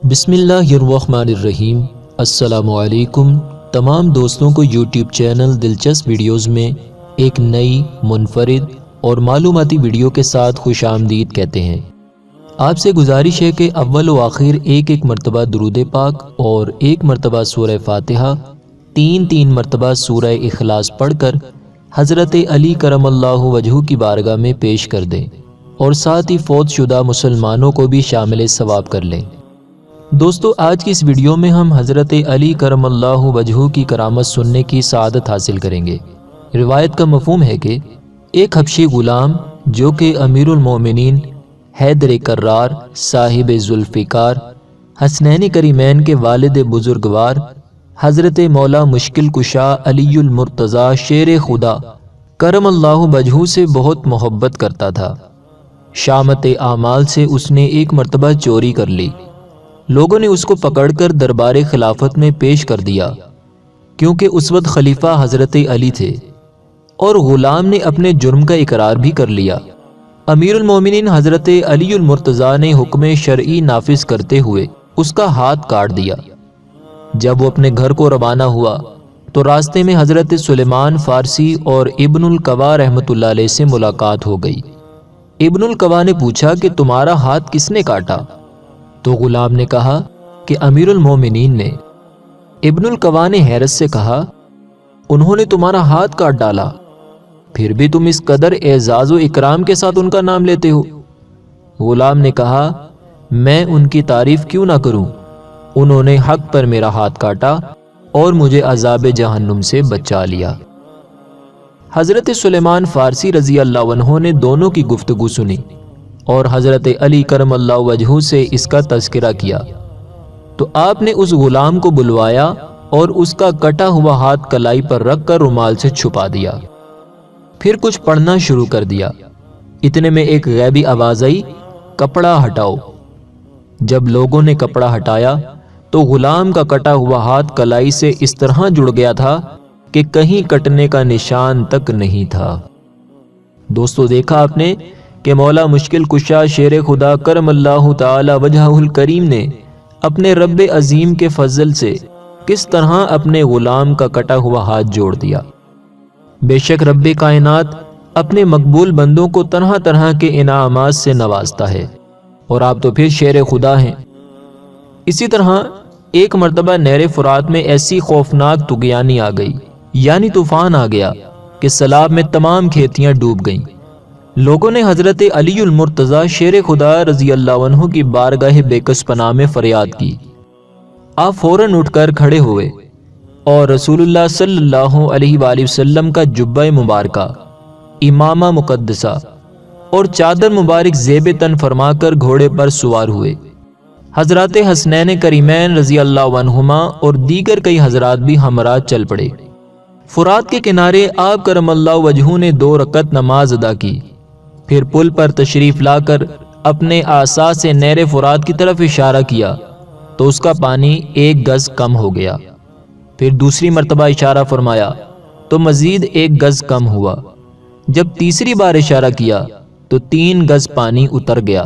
بسم اللہ الرحمن الرحیم۔ السلام علیکم تمام دوستوں کو یوٹیوب چینل دلچسپ ویڈیوز میں ایک نئی منفرد اور معلوماتی ویڈیو کے ساتھ خوش آمدید کہتے ہیں۔ آپ سے گزارش ہے کہ اول و آخر ایک مرتبہ درود پاک اور ایک مرتبہ سورہ فاتحہ، تین مرتبہ سورہ اخلاص پڑھ کر حضرت علی کرم اللہ وجہہ کی بارگاہ میں پیش کر دیں اور ساتھ ہی فوت شدہ مسلمانوں کو بھی شامل ثواب کر لیں۔ دوستو، آج کی اس ویڈیو میں ہم حضرت علی کرم اللہ وجہہ کی کرامت سننے کی سعادت حاصل کریں گے۔ روایت کا مفہوم ہے کہ ایک حبشی غلام جو کہ امیر المومنین حیدر کرار صاحب ذوالفقار حسنین کریمین کے والد بزرگوار حضرت مولا مشکل کشا علی المرتضیٰ شیر خدا کرم اللہ وجہہ سے بہت محبت کرتا تھا۔ شامت اعمال سے اس نے ایک مرتبہ چوری کر لی۔ لوگوں نے اس کو پکڑ کر دربار خلافت میں پیش کر دیا، کیونکہ اس وقت خلیفہ حضرت علی تھے، اور غلام نے اپنے جرم کا اقرار بھی کر لیا۔ امیر المومنین حضرت علی المرتضیٰ نے حکم شرعی نافذ کرتے ہوئے اس کا ہاتھ کاٹ دیا۔ جب وہ اپنے گھر کو روانہ ہوا تو راستے میں حضرت سلیمان فارسی اور ابن القوا رحمۃ اللہ علیہ سے ملاقات ہو گئی۔ ابن القوا نے پوچھا کہ تمہارا ہاتھ کس نے کاٹا؟ تو غلام نے کہا کہ امیر المومنین نے۔ ابن القوا نے حیرت سے کہا، انہوں نے تمہارا ہاتھ کاٹ ڈالا، پھر بھی تم اس قدر اعزاز و اکرام کے ساتھ ان کا نام لیتے ہو؟ غلام نے کہا، میں ان کی تعریف کیوں نہ کروں؟ انہوں نے حق پر میرا ہاتھ کاٹا اور مجھے عذاب جہنم سے بچا لیا۔ حضرت سلیمان فارسی رضی اللہ عنہ نے دونوں کی گفتگو سنی اور حضرت علی کرم اللہ وجہہ سے اس کا تذکرہ کیا، تو آپ نے اس غلام کو بلوایا اور اس کا کٹا ہوا ہاتھ کلائی پر رکھ کر رومال سے چھپا دیا، پھر کچھ پڑھنا شروع کر دیا۔ اتنے میں ایک غیبی آواز آئی، کپڑا ہٹاؤ۔ جب لوگوں نے کپڑا ہٹایا تو غلام کا کٹا ہوا ہاتھ کلائی سے اس طرح جڑ گیا تھا کہ کہیں کٹنے کا نشان تک نہیں تھا۔ دوستو، دیکھا آپ نے کہ مولا مشکل کشا شیر خدا کرم اللہ تعالی وجہہ الکریم نے اپنے رب عظیم کے فضل سے کس طرح اپنے غلام کا کٹا ہوا ہاتھ جوڑ دیا۔ بے شک رب کائنات اپنے مقبول بندوں کو طرح طرح کے انعامات سے نوازتا ہے، اور آپ تو پھر شیر خدا ہیں۔ اسی طرح ایک مرتبہ نہر فرات میں ایسی خوفناک طغیانی آ گئی، یعنی طوفان آ گیا، کہ سیلاب میں تمام کھیتیاں ڈوب گئیں۔ لوگوں نے حضرت علی المرتضیٰ شیر خدا رضی اللہ عنہ کی بارگاہ بے کس پناہ میں فریاد کی۔ آپ فوراً اٹھ کر کھڑے ہوئے اور رسول اللہ صلی اللہ علیہ وآلہ وسلم کا جبہ مبارکہ، امامہ مقدسہ اور چادر مبارک زیب تن فرما کر گھوڑے پر سوار ہوئے۔ حضرات حسنین کریمین رضی اللہ عنہما اور دیگر کئی حضرات بھی ہمراہ چل پڑے۔ فرات کے کنارے آپ کرم اللہ وجہہ نے 2 رکعت نماز ادا کی، پھر پل پر تشریف لا کر اپنے عصا سے نہر فرات کی طرف اشارہ کیا تو اس کا پانی 1 گز کم ہو گیا۔ پھر دوسری مرتبہ اشارہ فرمایا تو مزید 1 گز کم ہوا۔ جب تیسری بار اشارہ کیا تو 3 گز پانی اتر گیا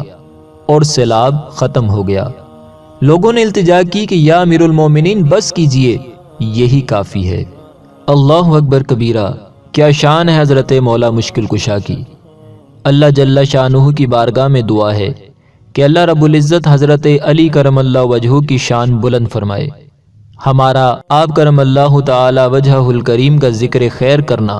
اور سیلاب ختم ہو گیا۔ لوگوں نے التجا کی کہ یا امیر المومنین بس کیجئے، یہی کافی ہے۔ اللہ اکبر کبیرہ، کیا شان ہے حضرت مولا مشکل کشا کی۔ اللہ جل شانہ کی بارگاہ میں دعا ہے کہ اللہ رب العزت حضرت علی کرم اللہ وجہہ کی شان بلند فرمائے۔ ہمارا آپ کرم اللہ تعالی وجہہ الکریم کا ذکر خیر کرنا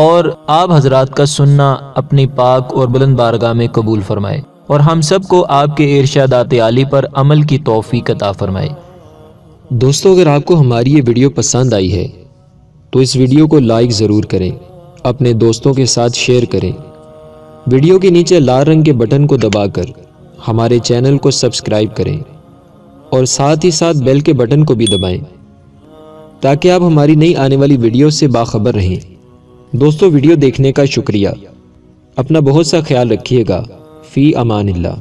اور آپ حضرات کا سننا اپنی پاک اور بلند بارگاہ میں قبول فرمائے، اور ہم سب کو آپ کے ارشادات عالی پر عمل کی توفیق عطا فرمائے۔ دوستو، اگر آپ کو ہماری یہ ویڈیو پسند آئی ہے تو اس ویڈیو کو لائک ضرور کریں، اپنے دوستوں کے ساتھ شیئر کریں۔ ویڈیو کے نیچے لال رنگ کے بٹن کو دبا کر ہمارے چینل کو سبسکرائب کریں، اور ساتھ ہی ساتھ بیل کے بٹن کو بھی دبائیں تاکہ آپ ہماری نئی آنے والی ویڈیو سے باخبر رہیں۔ دوستو، ویڈیو دیکھنے کا شکریہ۔ اپنا بہت سا خیال رکھیے گا۔ فی امان اللہ۔